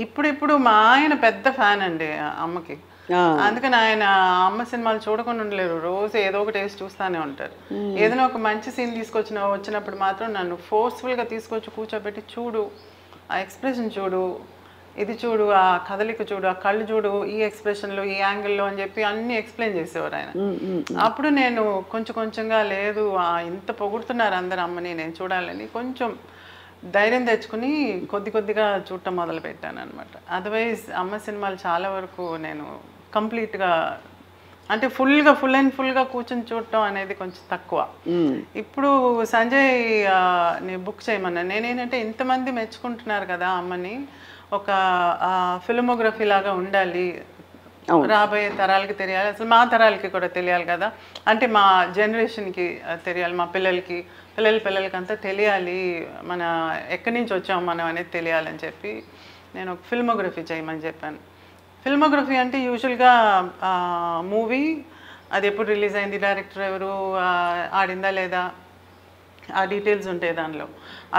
ఇప్పుడిప్పుడు మా ఆయన పెద్ద ఫ్యాన్ అండి అమ్మకి. అందుకని ఆయన అమ్మ సినిమాలు చూడకుండా ఉండలేరు. రోజు ఏదో ఒకటి వేసి చూస్తూనే ఉంటారు. ఏదైనా ఒక మంచి సీన్ వచ్చినప్పుడు మాత్రం నన్ను ఫోర్స్ఫుల్గా తీసుకొచ్చి కూర్చోబెట్టి చూడు, ఆ ఎక్స్ప్రెషన్ చూడు, ఇది చూడు, ఆ కదలిక చూడు, ఆ కళ్ళు చూడు, ఈ ఎక్స్ప్రెషన్లో ఈ యాంగిల్లో అని చెప్పి అన్నీ ఎక్స్ప్లెయిన్ చేసేవారు ఆయన. అప్పుడు నేను కొంచెం కొంచెంగా లేదు ఇంత పొగుడుతున్నారు అందరు అమ్మని, నేను చూడాలని కొంచెం ధైర్యం తెచ్చుకుని కొద్ది కొద్దిగా చూడటం మొదలుపెట్టాను అనమాట. అదర్వైజ్ అమ్మ సినిమాలు చాలా వరకు నేను కంప్లీట్గా అంటే ఫుల్ అండ్ ఫుల్గా కూర్చొని చూడటం అనేది కొంచెం తక్కువ. ఇప్పుడు సంజయ్ ని బుక్ చేయమన్నా. నేనేంటంటే ఇంతమంది మెచ్చుకుంటున్నారు కదా అమ్మని, ఒక ఫిల్మోగ్రఫీ లాగా ఉండాలి, రాబోయే తరాలకి తెలియాలి, అసలు మా తరాలకి కూడా తెలియాలి కదా, అంటే మా జనరేషన్కి తెలియాలి, మా పిల్లలకి అంతా తెలియాలి, మన ఎక్కడి నుంచి వచ్చాము మనం అనేది తెలియాలని చెప్పి నేను ఒక ఫిల్మోగ్రఫీ చేయమని చెప్పాను. ఫిల్మోగ్రఫీ అంటే యూజువల్గా మూవీ అది ఎప్పుడు రిలీజ్ అయింది, డైరెక్టర్ ఎవరు, ఆడిందా లేదా, ఆ డీటెయిల్స్ ఉంటాయి దానిలో,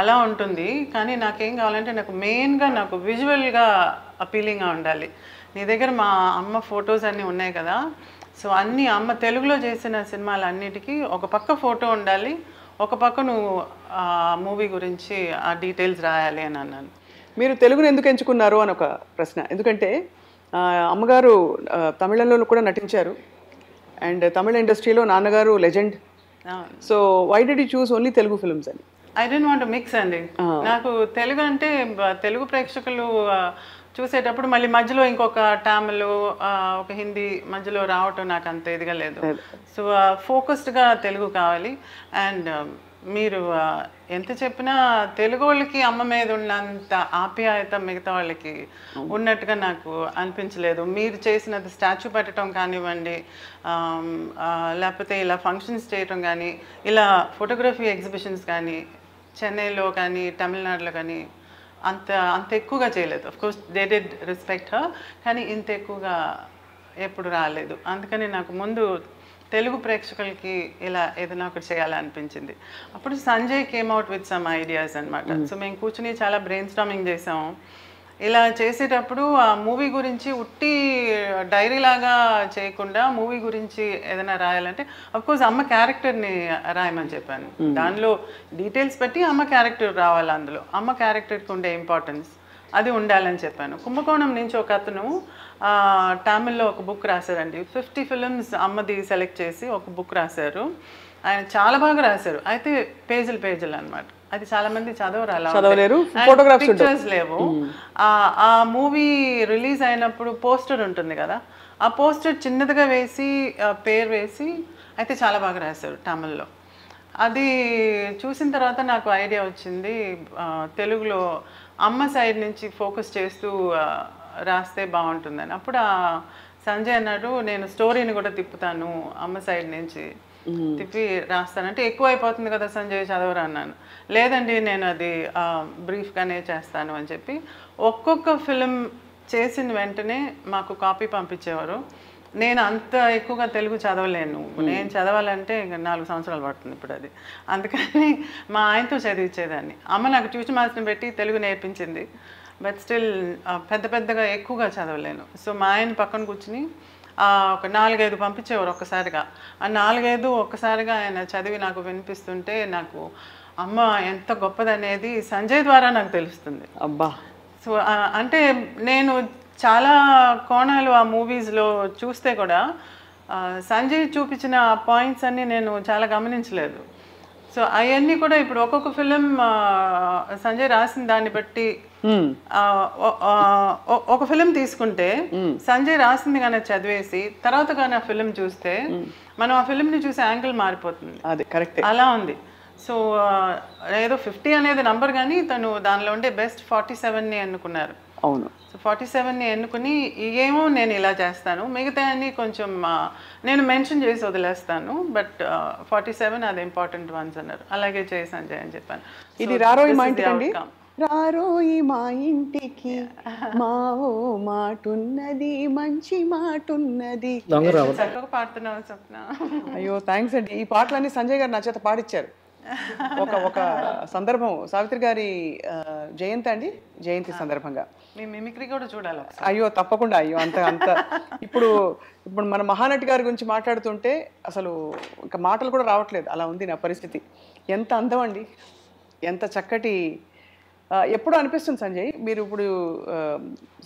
అలా ఉంటుంది. కానీ నాకేం కావాలంటే నాకు మెయిన్గా నాకు విజువల్గా అపీలింగ్గా ఉండాలి. నీ దగ్గర మా అమ్మ ఫొటోస్ అన్నీ ఉన్నాయి కదా, సో అన్నీ అమ్మ తెలుగులో చేసిన సినిమాలు అన్నిటికీ ఒక పక్క ఫోటో ఉండాలి, ఒక పక్క నువ్వు మూవీ గురించి ఆ డీటెయిల్స్ రాయాలి అని అన్నాను. మీరు తెలుగును ఎందుకు ఎంచుకున్నారు అని ఒక ప్రశ్న. ఎందుకంటే అమ్మగారు తమిళంలో కూడా నటించారు అండ్ తమిళ ఇండస్ట్రీలో నాన్నగారు legend. So why did you choose only Telugu films అని? I don't want to mix అండి. నాకు తెలుగు అంటే తెలుగు ప్రేక్షకులు చూసేటప్పుడు మళ్ళీ మధ్యలో ఇంకొక తమిళ్ ఒక హిందీ మధ్యలో రావటం నాకు అంత ఇదిగా లేదు. సో ఫోకస్డ్గా తెలుగు కావాలి. అండ్ మీరు ఎంత చెప్పినా తెలుగు వాళ్ళకి అమ్మ మీద ఉన్నంత ఆప్యాయత మిగతా వాళ్ళకి ఉన్నట్టుగా నాకు అనిపించలేదు. మీరు చేసినది స్టాచ్యూ పెట్టడం కానివ్వండి, లేకపోతే ఇలా ఫంక్షన్స్ చేయటం కానీ, ఇలా ఫోటోగ్రఫీ ఎగ్జిబిషన్స్ కానీ చెన్నైలో కానీ తమిళనాడులో కానీ అంత ఎక్కువగా చేయలేదు. Of course they did respect her, కానీ ఇంత ఎక్కువగా ఎప్పుడు రాలేదు. అందుకని నాకు ముందు తెలుగు ప్రేక్షకులకి ఇలా ఏదైనా ఒకటి చేయాలనిపించింది. అప్పుడు Sanjay came out with some ideas అనమాట. సో మేము కూర్చుని చాలా బ్రెయిన్ స్టార్మింగ్ చేసాము. ఇలా చేసేటప్పుడు ఆ మూవీ గురించి ఉట్టి డైరీ లాగా చేయకుండా మూవీ గురించి ఏదైనా రాయాలంటే అఫ్కోర్స్ అమ్మ క్యారెక్టర్ని రాయమని చెప్పాను. దానిలో డీటెయిల్స్ పెట్టి అమ్మ క్యారెక్టర్ రావాలి, అందులో అమ్మ క్యారెక్టర్కి ఉండే ఇంపార్టెన్స్ అది ఉండాలని చెప్పాను. కుంభకోణం నుంచి ఒక అతను తమిళ్లో ఒక బుక్ రాశారండి. 50 ఫిల్మ్స్ అమ్మది సెలెక్ట్ చేసి ఒక బుక్ రాశారు. ఆయన చాలా బాగా రాశారు. అయితే పేజీలు అనమాట. అది చాలా మంది చదవలేరు, పిక్చర్స్ లేవు. ఆ మూవీ రిలీజ్ అయినప్పుడు పోస్టర్ ఉంటుంది కదా, ఆ పోస్టర్ చిన్నదిగా వేసి పేరు వేసి అయితే చాలా బాగా రాశారు తమిళ్లో. అది చూసిన తర్వాత నాకు ఐడియా వచ్చింది, తెలుగులో అమ్మ సైడ్ నుంచి ఫోకస్ చేస్తూ రాస్తే బాగుంటుందని. అప్పుడు సంజయ్ అన్నాడు, నేను స్టోరీని కూడా తిప్పుతాను అమ్మ సైడ్ నుంచి తిప్పి రాస్తానంటే ఎక్కువ అయిపోతుంది కదా సంజయ్, చదవరా అన్నాను. లేదండి నేను అది బ్రీఫ్గానే చేస్తాను అని చెప్పి ఒక్కొక్క ఫిలిం చేసిన వెంటనే మాకు కాపీ పంపించేవారు. నేను అంత ఎక్కువగా తెలుగు చదవలేను, నేను చదవాలంటే ఇంకా 4 సంవత్సరాలు పడుతుంది ఇప్పుడు అది. అందుకని మా ఆయనతో చదివించేదాన్ని. అమ్మ నాకు ట్యూషన్ మాస్టర్ని పెట్టి తెలుగు నేర్పించింది, బట్ స్టిల్ పెద్దగా ఎక్కువగా చదవలేను. సో మా ఆయన పక్కన కూర్చుని ఒక 4-5 పంపించేవారు ఒక్కసారిగా. ఆ 4-5 ఒక్కసారిగా ఆయన చదివి నాకు వినిపిస్తుంటే నాకు అమ్మ ఎంత గొప్పదనేది సంజయ్ ద్వారా నాకు తెలుస్తుంది. అబ్బా. సో అంటే నేను చాలా కోణాలు ఆ మూవీస్లో చూస్తే కూడా సంజయ్ చూపించిన పాయింట్స్ అన్నీ నేను చాలా గమనించలేదు. సో అవన్నీ కూడా ఇప్పుడు ఒక్కొక్క ఫిలిం సంజయ్ రాసిన దాన్ని బట్టి, ఒక ఫిలిం తీసుకుంటే సంజయ్ రాసింది కానీ చదివేసి తర్వాత కానీ ఆ ఫిలిం చూస్తే మనం ఆ ఫిలింని చూసే యాంగిల్ మారిపోతుంది. అది కరెక్ట్, అలా ఉంది. సో ఏదో 50 అనేది నంబర్, కానీ తను దానిలో ఉండే బెస్ట్ 47ని ఎన్నుకున్నారు. అవును. సో 47ని ఎన్నుకుని ఏమో నేను ఇలా చేస్తాను, మిగతా అన్ని కొంచెం నేను మెన్షన్ చేసి వదిలేస్తాను, బట్ 47 అది ఇంపార్టెంట్ వన్స్ అన్నారు. అలాగే చేయి సంజయ్ అని చెప్పాను. ఇది రారోయి మా ఇంటికి అండి, రారోయి మా ఇంటికి మావో మాటున్నది మంచి మాటున్నది. చక్కగా పాడుతున్నావు స్వప్న. అయ్యో థ్యాంక్స్ అండి. ఈ పాటలన్నీ సంజయ్ గారు నా చేత పాడిచ్చారు. ఒక సందర్భం సావిత్రి గారి జయంతి సందర్భంగా మీ మిమిక్రీ కూడా చూడాలి ఒకసారి. అయ్యో తప్పకుండా, అయ్యో అంత అంత ఇప్పుడు ఇప్పుడు మన మహానటి గారి గురించి మాట్లాడుతుంటే అసలు ఇంకా మాటలు కూడా రావట్లేదు, అలా ఉంది నా పరిస్థితి. ఎంత అందం అండి, ఎంత చక్కటి ఎప్పుడు అనిపిస్తుంది సంజయ్, మీరు ఇప్పుడు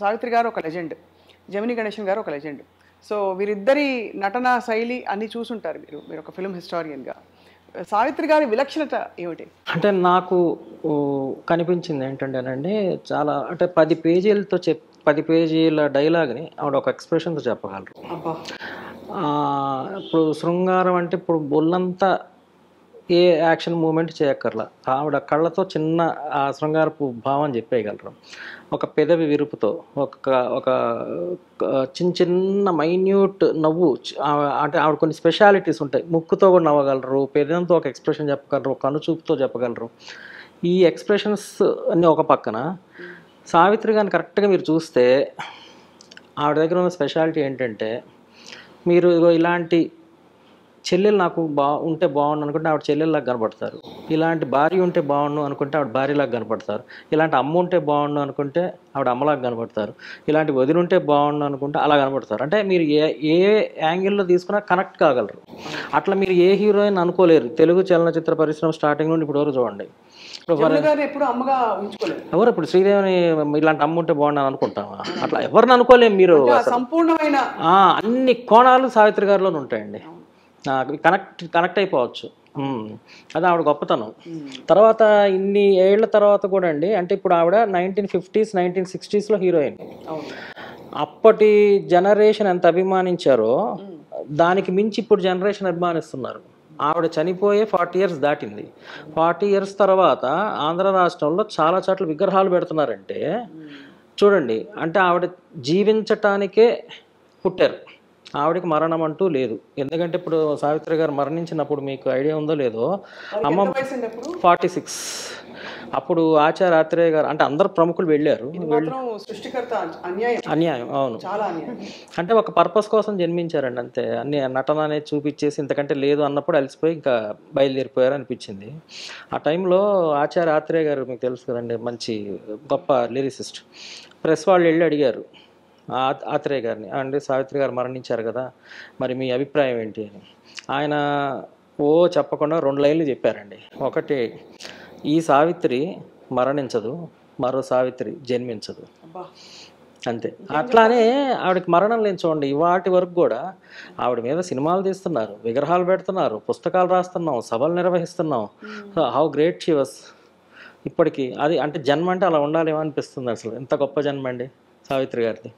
సావిత్రి గారు ఒక లెజెండ్, జమినీ గణేశన్ గారు ఒక లెజెండ్. సో వీరిద్దరి నటనా శైలి అన్నీ చూసుంటారు మీరు, మీరు ఒక ఫిల్మ్ హిస్టారియన్గా. సావిత్రి గారి విలక్షణత ఏమిటి? అంటే నాకు కనిపించింది ఏంటంటేనండి, చాలా అంటే 10 పేజీలతో 10 పేజీల డైలాగ్ని ఆవిడ ఒక ఎక్స్ప్రెషన్తో చెప్పగలరు. ఇప్పుడు శృంగారం అంటే ఇప్పుడు బొల్లంతా ఏ యాక్షన్ మూమెంట్ చేయక్కర్లా, ఆవిడ కళ్ళతో చిన్న ఆ శృంగారపు భావం చెప్పేయగలరు. ఒక పెదవి విరుపుతో, ఒక చిన్న చిన్న మైన్యూట్ నవ్వు, అంటే ఆవిడ కొన్ని స్పెషాలిటీస్ ఉంటాయి. ముక్కుతో కూడా నవ్వగలరు, పెదంతో ఒక ఎక్స్ప్రెషన్ చెప్పగలరు, కనుచూపుతో చెప్పగలరు. ఈ ఎక్స్ప్రెషన్స్ అన్నీ ఒక పక్కన, సావిత్రి గారిని కరెక్ట్గా మీరు చూస్తే ఆవిడ దగ్గర ఉన్న స్పెషాలిటీ ఏంటంటే, మీరు ఇలాంటి చెల్లెలు నాకు ఉంటే బాగుండు అనుకుంటే ఆవిడ చెల్లెల్లాగా కనపడతారు, ఇలాంటి భార్య ఉంటే బాగుండు అనుకుంటే ఆవిడ భార్యలాగా కనపడతారు, ఇలాంటి అమ్మ ఉంటే బాగుండు అనుకుంటే ఆవిడ అమ్మలాగా కనపడతారు, ఇలాంటి వదిన ఉంటే బాగుండు అనుకుంటే అలా కనపడతారు. అంటే మీరు ఏ యాంగిల్లో తీసుకున్నా కనెక్ట్ కాగలరు. అట్లా మీరు ఏ హీరోయిన్ అనుకోలేరు తెలుగు చలనచిత్ర పరిశ్రమ స్టార్టింగ్ నుండి ఇప్పుడు వరకు చూడండి. ఎవరు ఇప్పుడు శ్రీదేవిని ఇలాంటి అమ్మ ఉంటే బాగుండు అనుకుంటామా? అట్లా ఎవరిని అనుకోలేము. మీరు సంపూర్ణమైన అన్ని కోణాలు సావిత్రి గారిలోనే ఉంటాయండి. కనెక్ట్ అయిపోవచ్చు. అది ఆవిడ గొప్పతనం. తర్వాత ఇన్ని ఏళ్ల తర్వాత కూడా అండి, అంటే ఇప్పుడు ఆవిడ 1950s 1960sలో హీరోయిన్. అప్పటి జనరేషన్ ఎంత అభిమానించారో దానికి మించి ఇప్పుడు జనరేషన్ అభిమానిస్తున్నారు. ఆవిడ చనిపోయే 40 years దాటింది. 40 years తర్వాత ఆంధ్ర రాష్ట్రంలో చాలా చోట్ల విగ్రహాలు పెడుతున్నారంటే చూడండి, అంటే ఆవిడ జీవించటానికే పుట్టారు, ఆవిడకి మరణం అంటూ లేదు. ఎందుకంటే ఇప్పుడు సావిత్రి గారు మరణించినప్పుడు మీకు ఐడియా ఉందో లేదో, అమ్మ 46. అప్పుడు ఆచార్య ఆత్రేయ గారు అంటే అందరు ప్రముఖులు వెళ్ళారు. అన్యాయం, అవును. అంటే ఒక పర్పస్ కోసం జన్మించారండి అంతే. అన్ని నటన అనేది చూపించేసి ఇంతకంటే లేదు అన్నప్పుడు అలసిపోయి ఇంకా బయలుదేరిపోయారు అనిపించింది. ఆ టైంలో ఆచార్య ఆత్రేయ గారు మీకు తెలుసు కదండి, మంచి గొప్ప లిరిసిస్ట్. ప్రెస్ వాళ్ళు వెళ్ళి అడిగారు ఆత్రేయ గారిని, అంటే సావిత్రి గారు మరణించారు కదా, మరి మీ అభిప్రాయం ఏంటి అని. ఆయన చెప్పకుండా 2 లైన్లు చెప్పారండి. ఒకటి, ఈ సావిత్రి మరణించదు, మరో సావిత్రి జన్మించదు, అంతే. అట్లానే ఆవిడకి మరణం లేని చూడండి, ఇవాటి వరకు కూడా ఆవిడ మీద సినిమాలు తీస్తున్నారు, విగ్రహాలు పెడుతున్నారు, పుస్తకాలు రాస్తున్నాం, సభలు నిర్వహిస్తున్నాం. How great she was. ఇప్పటికీ అది అంటే జన్మ అంటే అలా ఉండాలేమో అనిపిస్తుంది. అసలు ఎంత గొప్ప జన్మ అండి సావిత్రి గారిది.